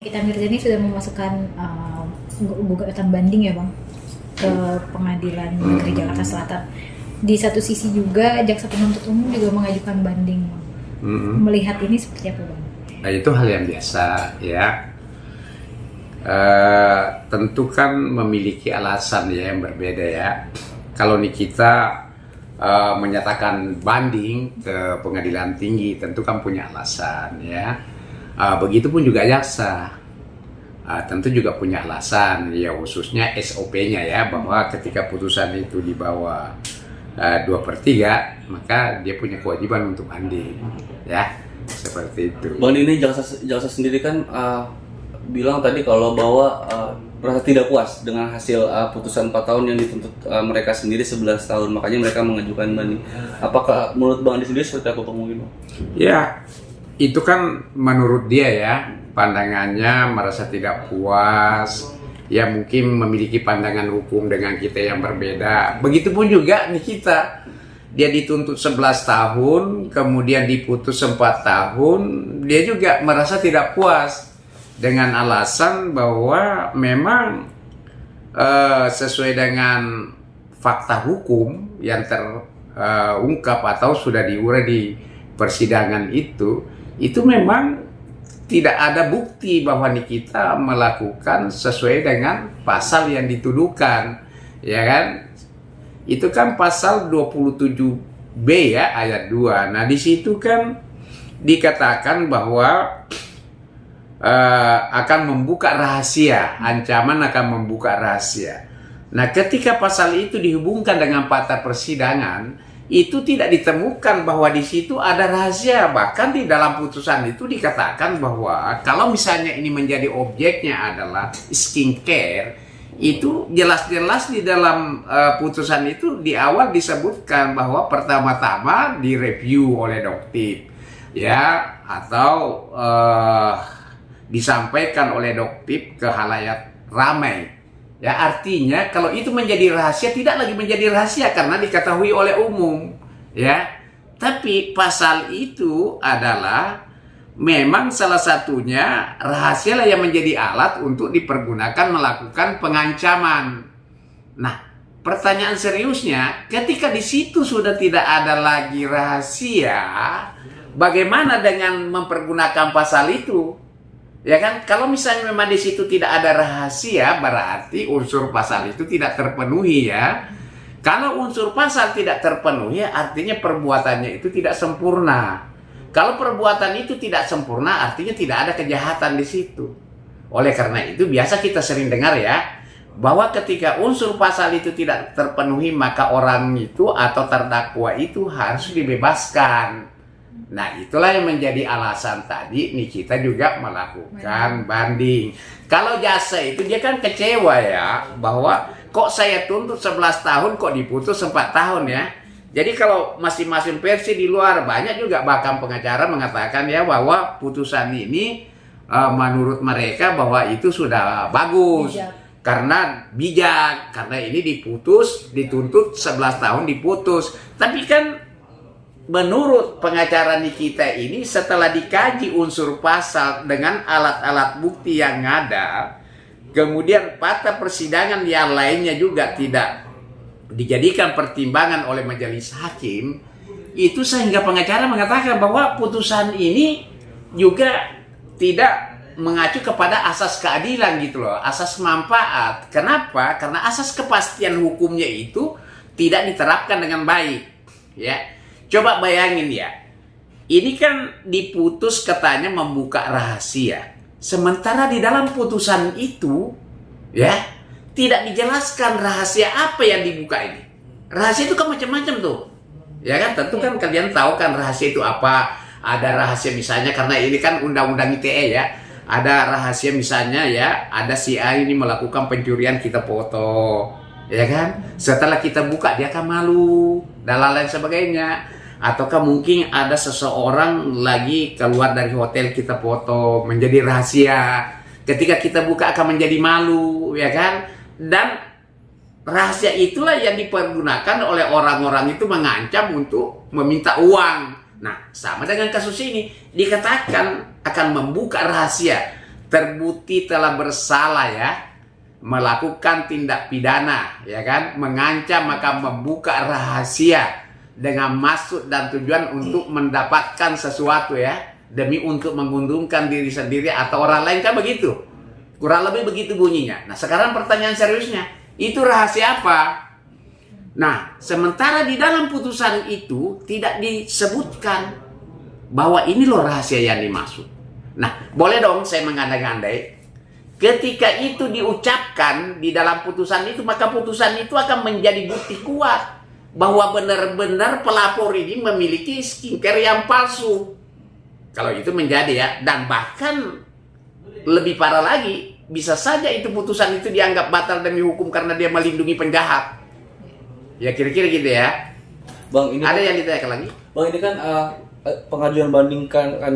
Nikita Mirzani sudah memasukkan gugatan banding ya Bang ke Pengadilan Negeri Jakarta Selatan. Di satu sisi juga jaksa penuntut umum juga mengajukan banding. Melihat ini seperti apa Bang? Nah, itu hal yang biasa ya. Tentu kan memiliki alasan ya yang berbeda ya. Kalau Nikita menyatakan banding ke pengadilan tinggi, tentu kan punya alasan ya. Begitupun juga jaksa, tentu juga punya alasan ya, khususnya SOP-nya ya, bahwa ketika putusan itu di bawah 2/3 maka dia punya kewajiban untuk banding ya, seperti itu. Bang, ini jaksa sendiri kan bilang tadi kalau bahwa merasa tidak puas dengan hasil putusan 4 tahun yang dituntut mereka sendiri 11 tahun, makanya mereka mengajukan banding. Apakah menurut Bang Andi sendiri seperti apa mungkin Bang? Ya, itu kan menurut dia ya, pandangannya merasa tidak puas, ya mungkin memiliki pandangan hukum dengan kita yang berbeda. Begitupun juga nih kita, dia dituntut 11 tahun, kemudian diputus 4 tahun, dia juga merasa tidak puas dengan alasan bahwa memang sesuai dengan fakta hukum yang terungkap atau sudah diurai di persidangan itu memang tidak ada bukti bahwa Nikita melakukan sesuai dengan pasal yang dituduhkan, ya kan? Itu kan pasal 27B ya, ayat 2. Nah, di situ kan dikatakan bahwa akan membuka rahasia, ancaman akan membuka rahasia. Nah, ketika pasal itu dihubungkan dengan fakta persidangan, itu tidak ditemukan bahwa di situ ada rahasia. Bahkan di dalam putusan itu dikatakan bahwa kalau misalnya ini menjadi objeknya adalah skincare, itu jelas-jelas di dalam putusan itu di awal disebutkan bahwa pertama-tama direview oleh Doktip ya, atau disampaikan oleh Doktip ke halayak ramai. Ya, artinya kalau itu menjadi rahasia, tidak lagi menjadi rahasia karena diketahui oleh umum, ya. Tapi pasal itu adalah memang salah satunya rahasia lah yang menjadi alat untuk dipergunakan melakukan pengancaman. Nah, pertanyaan seriusnya, ketika di situ sudah tidak ada lagi rahasia, bagaimana dengan mempergunakan pasal itu? Ya kan, kalau misalnya memang di situ tidak ada rahasia, berarti unsur pasal itu tidak terpenuhi ya. Kalau unsur pasal tidak terpenuhi, artinya perbuatannya itu tidak sempurna. Kalau perbuatan itu tidak sempurna, artinya tidak ada kejahatan di situ. Oleh karena itu, biasa kita sering dengar ya, bahwa ketika unsur pasal itu tidak terpenuhi, maka orang itu atau terdakwa itu harus dibebaskan. Nah, itulah yang menjadi alasan tadi Nikita juga melakukan banding. Kalau jaksa itu dia kan kecewa ya, bahwa kok saya tuntut 11 tahun kok diputus 4 tahun ya. Jadi kalau masing-masing versi di luar, banyak juga bahkan pengacara mengatakan ya bahwa putusan ini menurut mereka bahwa itu sudah bagus. Karena bijak, karena ini dituntut 11 tahun diputus. Tapi kan menurut pengacara Nikita ini, setelah dikaji unsur pasal dengan alat-alat bukti yang ada, kemudian fakta persidangan yang lainnya juga tidak dijadikan pertimbangan oleh majelis hakim, itu sehingga pengacara mengatakan bahwa putusan ini juga tidak mengacu kepada asas keadilan gitu loh, asas manfaat. Kenapa? Karena asas kepastian hukumnya itu tidak diterapkan dengan baik ya. Coba bayangin ya, ini kan diputus katanya membuka rahasia. Sementara di dalam putusan itu, ya, tidak dijelaskan rahasia apa yang dibuka ini. Rahasia itu kan macam-macam tuh. Ya kan, tentu kan kalian tahu kan rahasia itu apa. Ada rahasia misalnya, karena ini kan undang-undang ITE ya. Ada rahasia misalnya ya, ada si A ini melakukan pencurian, kita foto. Ya kan, setelah kita buka dia akan malu, dan lain sebagainya. Ataukah mungkin ada seseorang lagi keluar dari hotel, kita foto, menjadi rahasia. Ketika kita buka akan menjadi malu, ya kan? Dan rahasia itulah yang dipergunakan oleh orang-orang itu mengancam untuk meminta uang. Nah, sama dengan kasus ini, dikatakan akan membuka rahasia. terbukti telah bersalah ya, melakukan tindak pidana ya kan, mengancam maka membuka rahasia dengan maksud dan tujuan untuk mendapatkan sesuatu ya, demi untuk menguntungkan diri sendiri atau orang lain, kan begitu. Kurang lebih begitu bunyinya. Nah, sekarang pertanyaan seriusnya, itu rahasia apa? Nah, sementara di dalam putusan itu tidak disebutkan bahwa ini loh rahasia yang dimaksud. Nah, boleh dong saya mengandai-andai, ketika itu diucapkan di dalam putusan itu, maka putusan itu akan menjadi bukti kuat bahwa benar-benar pelapor ini memiliki skincare yang palsu. Kalau itu menjadi ya, dan bahkan lebih parah lagi, bisa saja itu putusan itu dianggap batal demi hukum karena dia melindungi penjahat. Ya kira-kira gitu ya. Bang, ini ada yang ditanyakan lagi? Bang, ini kan pengajuan banding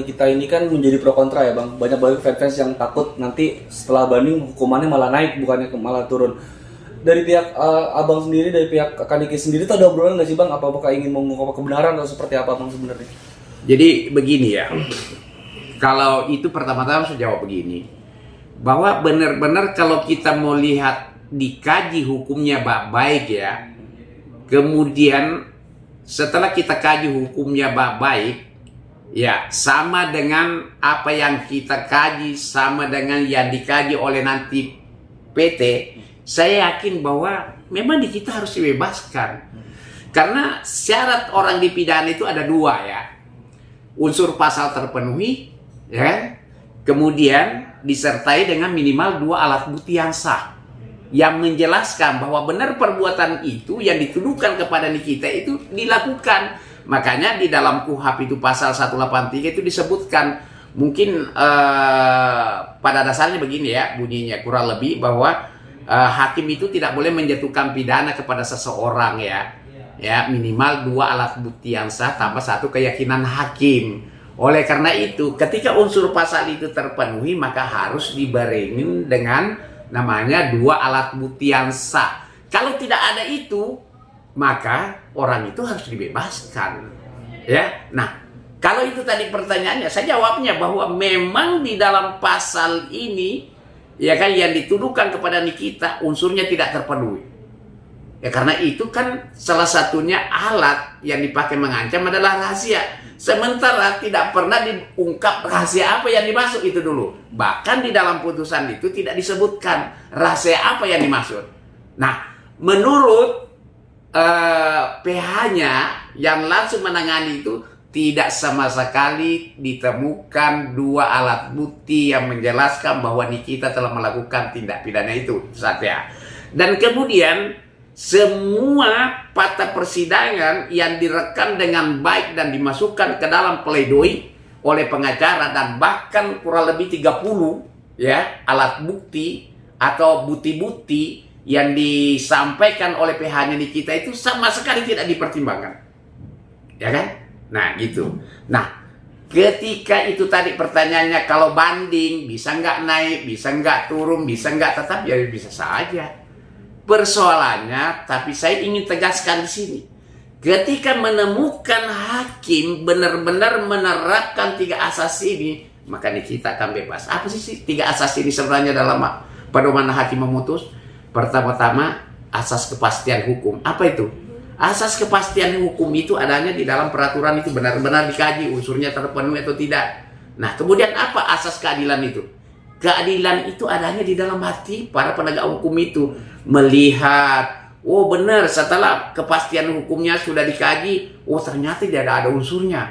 kita ini kan menjadi pro kontra ya Bang. Banyak banget fans yang takut nanti setelah banding hukumannya malah naik, bukannya malah turun. Dari pihak abang sendiri, dari pihak Kaniki sendiri tuh ada obrolan nggak sih Bang? Apakah ingin mengungkap kebenaran atau seperti apa Bang sebenarnya? Jadi begini ya, kalau itu pertama-tama saya jawab begini, bahwa benar-benar kalau kita mau lihat dikaji hukumnya baik-baik ya, kemudian setelah kita kaji hukumnya baik-baik, ya sama dengan apa yang kita kaji, sama dengan yang dikaji oleh nanti PT, saya yakin bahwa memang di kita harus dibebaskan. Karena syarat orang dipidana itu ada dua ya. Unsur pasal terpenuhi, ya, kemudian disertai dengan minimal 2 alat bukti yang sah, yang menjelaskan bahwa benar perbuatan itu yang dituduhkan kepada Nikita itu dilakukan. Makanya di dalam KUHP itu pasal 183 itu disebutkan, mungkin pada dasarnya begini ya bunyinya kurang lebih, bahwa hakim itu tidak boleh menjatuhkan pidana kepada seseorang ya minimal 2 alat bukti yang sah tambah 1 keyakinan hakim. Oleh karena itu ketika unsur pasal itu terpenuhi, maka harus dibarengin dengan namanya 2 alat bukti yang sah. Kalau tidak ada itu, maka orang itu harus dibebaskan. Ya, nah kalau itu tadi pertanyaannya, saya jawabnya bahwa memang di dalam pasal ini, ya kan, yang dituduhkan kepada Nikita unsurnya tidak terpenuhi. Ya karena itu kan salah satunya alat yang dipakai mengancam adalah rahasia. Sementara tidak pernah diungkap rahasia apa yang dimaksud itu dulu. Bahkan di dalam putusan itu tidak disebutkan rahasia apa yang dimaksud. Nah, menurut PH-nya yang langsung menangani itu, tidak sama sekali ditemukan 2 alat bukti yang menjelaskan bahwa Nikita telah melakukan tindak pidana itu. Satya. Dan kemudian semua fakta persidangan yang direkam dengan baik dan dimasukkan ke dalam pledoi oleh pengacara, dan bahkan kurang lebih 30 ya alat bukti atau bukti-bukti yang disampaikan oleh PH-nya Nikita itu sama sekali tidak dipertimbangkan. Ya kan? Nah gitu. Nah ketika itu tadi pertanyaannya, kalau banding bisa nggak naik, bisa nggak turun, bisa nggak tetap, ya bisa saja. Persoalannya, tapi saya ingin tegaskan di sini, ketika menemukan hakim benar-benar menerapkan 3 asas ini, maka Nikita akan bebas. Apa sih 3 asas ini sebenarnya dalam pedoman hakim memutus? Pertama-tama asas kepastian hukum. Apa itu? Asas kepastian hukum itu adanya di dalam peraturan itu benar-benar dikaji unsurnya terpenuhi atau tidak. Nah, kemudian apa asas keadilan itu? Keadilan itu adanya di dalam hati para penegak hukum itu, melihat, oh benar, setelah kepastian hukumnya sudah dikaji, oh ternyata tidak ada unsurnya,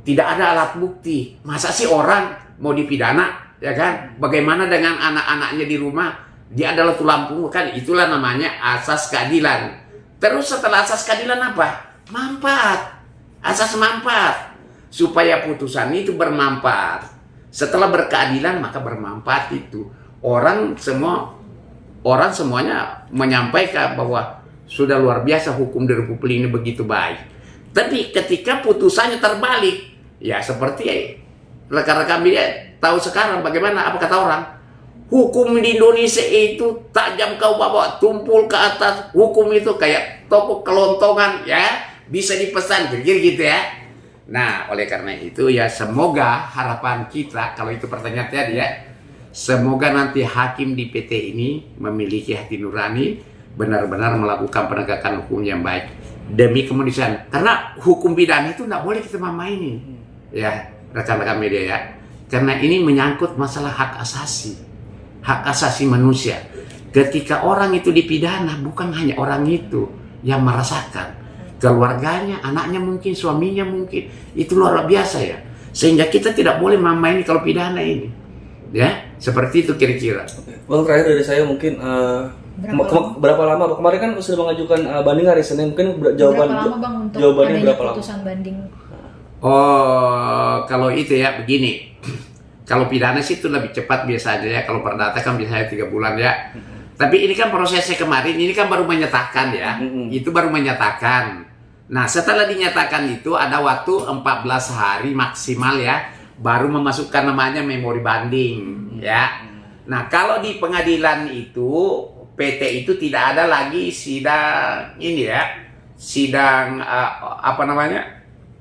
tidak ada alat bukti. Masa sih orang mau dipidana, ya kan? Bagaimana dengan anak-anaknya di rumah? Dia adalah tulang punggung, kan? Itulah namanya asas keadilan. Terus setelah asas keadilan apa? Manfaat. Asas manfaat. Supaya putusan itu bermanfaat. Setelah berkeadilan maka bermanfaat itu. Orang semuanya menyampaikan bahwa sudah luar biasa hukum di Republik ini begitu baik. Tapi ketika putusannya terbalik, ya seperti rekan-rekan media tahu sekarang bagaimana, apa kata orang? Hukum di Indonesia itu tajam kau bawa tumpul ke atas. Hukum itu kayak toko kelontongan, ya, bisa dipesan gitu ya. Nah, oleh karena itu ya semoga harapan kita, kalau itu pertanyaan tadi ya, semoga nanti hakim di PT ini memiliki hati nurani, benar-benar melakukan penegakan hukum yang baik demi kemanusiaan. Karena hukum pidana itu nggak boleh kita main-mainin, ya rekan-rekan media ya. Karena ini menyangkut masalah hak asasi manusia. Ketika orang itu dipidana, bukan hanya orang itu yang merasakan, keluarganya, anaknya mungkin, suaminya mungkin, itu luar biasa ya. Sehingga kita tidak boleh main-main kalau pidana ini, ya seperti itu kira-kira. Bang, terakhir dari saya mungkin berapa lama? Kemarin kan sudah mengajukan banding hari Senin, mungkin jawabannya berapa lama? Putusan banding. Oh, kalau itu ya begini. Kalau pidana sih itu lebih cepat biasa aja ya. Kalau perdata kan biasanya 3 bulan ya. Tapi ini kan prosesnya kemarin, ini kan baru menyatakan ya. Itu baru menyatakan. Nah, setelah dinyatakan itu ada waktu 14 hari maksimal ya, baru memasukkan namanya memori banding ya. Nah, kalau di pengadilan itu PT itu tidak ada lagi sidang ini ya. Sidang apa namanya?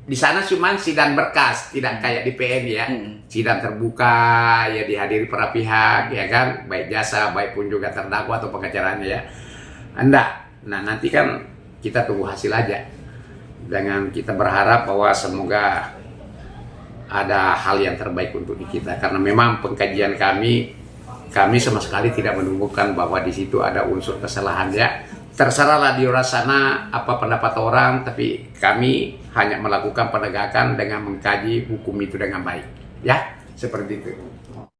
Di sana cuma sidang berkas, tidak kayak di PN ya. Sidang terbuka, ya dihadiri para pihak, ya kan, baik jasa, baik pun juga terdakwa atau pengacaranya ya. Anda, nah nanti kan kita tunggu hasil aja. Dengan kita berharap bahwa semoga ada hal yang terbaik untuk kita. Karena memang pengkajian kami sama sekali tidak menemukan bahwa di situ ada unsur kesalahan ya. Terserahlah di luar sana apa pendapat orang, tapi kami hanya melakukan penegakan dengan mengkaji hukum itu dengan baik. Ya, seperti itu.